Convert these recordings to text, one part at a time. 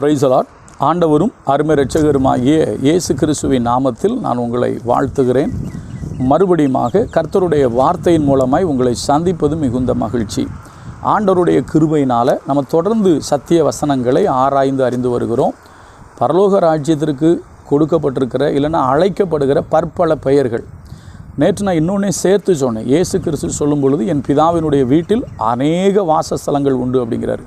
Praise the Lord. ஆண்டவரும் அருமை இரட்சகருமாகிய இயேசு கிறிஸ்துவின் நாமத்தில் நான் உங்களை வாழ்த்துகிறேன். மறுபடியுமாக கர்த்தருடைய வார்த்தையின் மூலமாய் உங்களை சந்திப்பது மிகுந்த மகிழ்ச்சி. ஆண்டவருடைய கிருபையினால் நம்ம தொடர்ந்து சத்திய வசனங்களை ஆராய்ந்து அறிந்து வருகிறோம். பரலோக ராஜ்யத்திற்கு கொடுக்கப்பட்டிருக்கிற இல்லைன்னா அழைக்கப்படுகிற பற்பல பெயர்கள். நேற்று நான் இன்னொன்னே சேர்த்து சொன்னேன். இயேசு கிறிஸ்து சொல்லும் பொழுது என் பிதாவினுடைய வீட்டில் அநேக வாசஸ்தலங்கள் உண்டு அப்படிங்கிறாரு.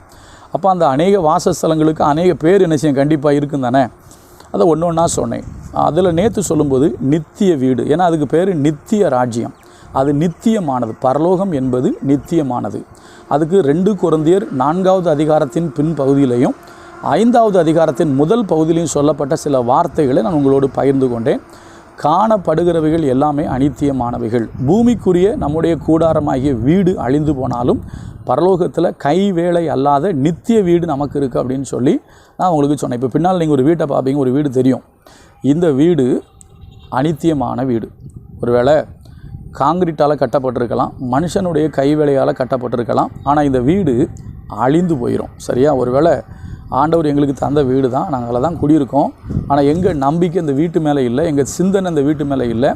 அப்போ அந்த அநேக வாசஸ்தலங்களுக்கு அநேக பேர் என்ன செய்யும் கண்டிப்பாக இருக்கும் தானே. அதை ஒன்று ஒன்றா சொன்னேன். அதில் நேற்று சொல்லும்போது நித்திய வீடு, ஏன்னா அதுக்கு பேர் நித்திய ராஜ்யம், அது நித்தியமானது. பரலோகம் என்பது நித்தியமானது. அதுக்கு 2 கொரிந்தியர் 4வது அதிகாரத்தின் பின் பகுதியிலையும் 5வது அதிகாரத்தின் முதல் பகுதியிலையும் சொல்லப்பட்ட சில வார்த்தைகளை நான் உங்களோடு பகிர்ந்து கொண்டேன். காணப்படுகிறவைகள் எல்லாமே அனித்தியமானவைகள். பூமிக்குரிய நம்முடைய கூடாரமாகிய வீடு அழிந்து போனாலும் பரலோகத்தில் கை வேலை அல்லாத நித்திய வீடு நமக்கு இருக்குது அப்படின்னு சொல்லி நான் உங்களுக்கு சொன்னேன். இப்போ பின்னால் நீங்கள் ஒரு வீட்டை பார்ப்பீங்க, ஒரு வீடு தெரியும். இந்த வீடு அனித்தியமான வீடு. ஒருவேளை காங்கிரீட்டால் கட்டப்பட்டிருக்கலாம், மனுஷனுடைய கை வேலையால் கட்டப்பட்டிருக்கலாம். ஆனால் இந்த வீடு அழிந்து போயிடும். சரியா? ஒருவேளை ஆண்டவர் எங்களுக்கு தந்த வீடு தான், நாங்கள் அதில் தான் குடியிருக்கோம். ஆனால் எங்கள் நம்பிக்கை இந்த வீட்டு மேலே இல்லை, எங்கள் சிந்தனை இந்த வீட்டு மேலே இல்லை.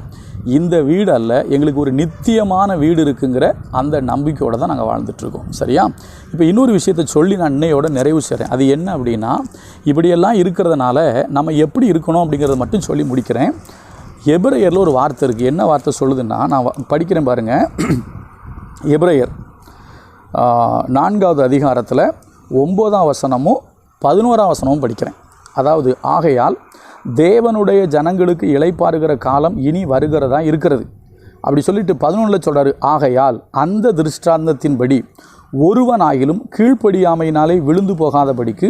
இந்த வீடு அல்ல, எங்களுக்கு ஒரு நித்தியமான வீடு இருக்குங்கிற அந்த நம்பிக்கையோடு தான் நாங்கள் வாழ்ந்துட்டுருக்கோம். சரியா? இப்போ இன்னொரு விஷயத்தை சொல்லி நான் இன்னையோட நிறைவு செய்கிறேன். அது என்ன அப்படின்னா, இப்படியெல்லாம் இருக்கிறதுனால நம்ம எப்படி இருக்கணும் அப்படிங்கிறத மட்டும் சொல்லி முடிக்கிறேன். எபிரேயரில் ஒரு வார்த்தை இருக்குது. என்ன வார்த்தை சொல்லுதுன்னா, நான் படிக்கிறேன் பாருங்கள். எபிரேயர் 4வது அதிகாரத்தில் 9ஆம் வசனமும் 11ஆம் வசனமும் படிக்கிறேன். அதாவது, ஆகையால் தேவனுடைய ஜனங்களுக்கு இளைப்பாறுகிற காலம் இனி வருகிறதா இருக்கிறது அப்படி சொல்லிட்டு 11 சொல்கிறாரு. ஆகையால் அந்த திருஷ்டாந்தத்தின்படி ஒருவனாகிலும் கீழ்ப்படியாமையினாலே விழுந்து போகாதபடிக்கு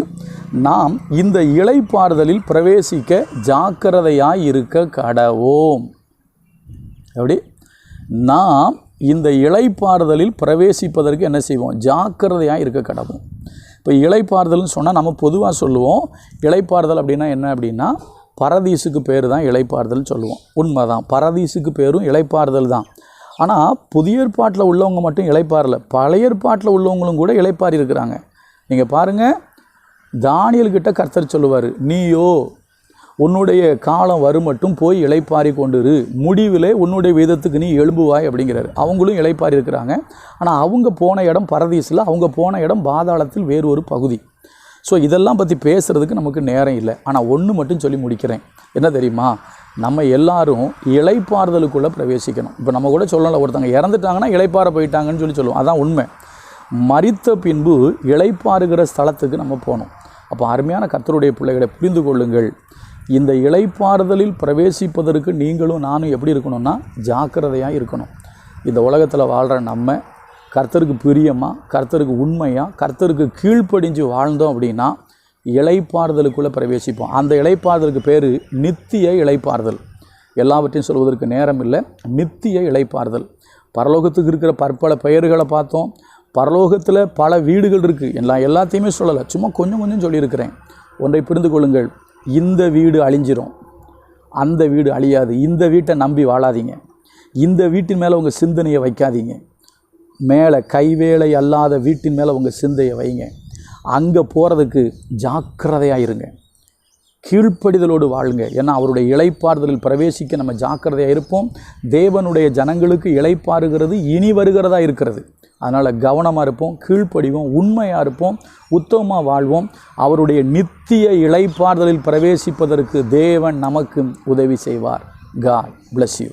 நாம் இந்த இளைப்பாறுதலில் பிரவேசிக்க ஜாக்கிரதையாய் இருக்க கடவோம். எப்படி? நாம் இந்த இளைப்பாறுதலில் பிரவேசிப்பதற்கு என்ன செய்வோம்? ஜாக்கிரதையாக இருக்க கடவோம். இப்போ இளைப்பாறுதல்னு சொன்னால் நம்ம பொதுவாக சொல்லுவோம். இளைப்பாறுதல் அப்படின்னா என்ன அப்படின்னா, பரதீசுக்கு பேர் தான் இளைப்பாறுதல்னு சொல்லுவோம். உண்மை தான், பரதீசுக்கு பேரும் இளைப்பாறுதல் தான். ஆனால் புதிய ஏற்பாட்டில் உள்ளவங்க மட்டும் இளைப்பாறல, பழைய ஏற்பாட்டில் உள்ளவங்களும் கூட இளைப்பாறி இருக்கிறாங்க. நீங்கள் பாருங்கள், தானியல்கிட்ட கர்த்தர் சொல்லுவார், நீயோ உன்னுடைய காலம் வரும் மட்டும் போய் இளைப்பாரி கொண்டிரு, முடிவிலே உன்னுடைய விதத்துக்கு நீ எழும்புவாய் அப்படிங்கிறாரு. அவங்களும் இளைப்பாரி இருக்கிறாங்க. ஆனால் அவங்க போன இடம் பரதீசில், அவங்க போன இடம் பாதாளத்தில் வேறு ஒரு பகுதி. ஸோ இதெல்லாம் பற்றி பேசுகிறதுக்கு நமக்கு நேரம் இல்லை. ஆனால் ஒன்று மட்டும் சொல்லி முடிக்கிறேன். என்ன தெரியுமா? நம்ம எல்லாரும் இளைப்பாறுதலுக்குள்ளே பிரவேசிக்கணும். இப்போ நம்ம கூட சொல்லலாம், ஒருத்தங்க இறந்துட்டாங்கன்னா இளைப்பாற போயிட்டாங்கன்னு சொல்லுவோம். அதான் உண்மை. மரித்த பின்பு இளைப்பாறுகிற ஸ்தலத்துக்கு நம்ம போகணும். அப்போ அருமையான கர்த்தருடைய பிள்ளைகளை புரிந்து கொள்ளுங்கள். இந்த இளைப்பாறுதலில் பிரவேசிப்பதற்கு நீங்களும் நானும் எப்படி இருக்கணும்னா ஜாக்கிரதையாக இருக்கணும். இந்த உலகத்தில் வாழ்கிற நம்ம கர்த்தருக்கு பிரியமாக, கர்த்தருக்கு உண்மையாக, கர்த்தருக்கு கீழ்ப்படிஞ்சு வாழ்ந்தோம் அப்படின்னா இளைப்பாறுதலுக்குள்ளே பிரவேசிப்போம். அந்த இளைப்பாறுதலுக்கு பேர் நித்திய இளைப்பாறுதல். எல்லாவற்றையும் சொல்வதற்கு நேரம் இல்லை. நித்திய இளைப்பாறுதல். பரலோகத்துக்கு இருக்கிற பற்பல பெயர்களை பார்த்தோம். பரலோகத்தில் பல வீடுகள் இருக்குது. எல்லாத்தையுமே சொல்லலை, சும்மா கொஞ்சம் கொஞ்சம் சொல்லியிருக்கிறேன். ஒன்றை புரிந்து கொள்ளுங்கள். இந்த வீடு அழிஞ்சிரும், அந்த வீடு அழியாது. இந்த வீட்டை நம்பி வாழாதீங்க. இந்த வீட்டின் மேலே உங்கள் சிந்தனையை வைக்காதீங்க. மேலே கைவேலை அல்லாத வீட்டின் மேலே உங்கள் சிந்தையை வைங்க. அங்கே போகிறதுக்கு ஜாக்கிரதையாக இருங்க. கீழ்ப்படிதலோடு வாழுங்க. ஏன்னா அவருடைய இளைப்பாறுதலில் பிரவேசிக்க நம்ம ஜாக்கிரதையாக இருப்போம். தேவனுடைய ஜனங்களுக்கு இளைப்பாறுகிறது இனி வருகிறதா இருக்கிறது. அதனால் கவனமாக இருப்போம், கீழ்ப்படிவோம், உண்மையாக இருப்போம், உத்தமமாக வாழ்வோம். அவருடைய நித்திய இளைப்பாறுதலில் பிரவேசிப்பதற்கு தேவன் நமக்கு உதவி செய்வார். God bless you.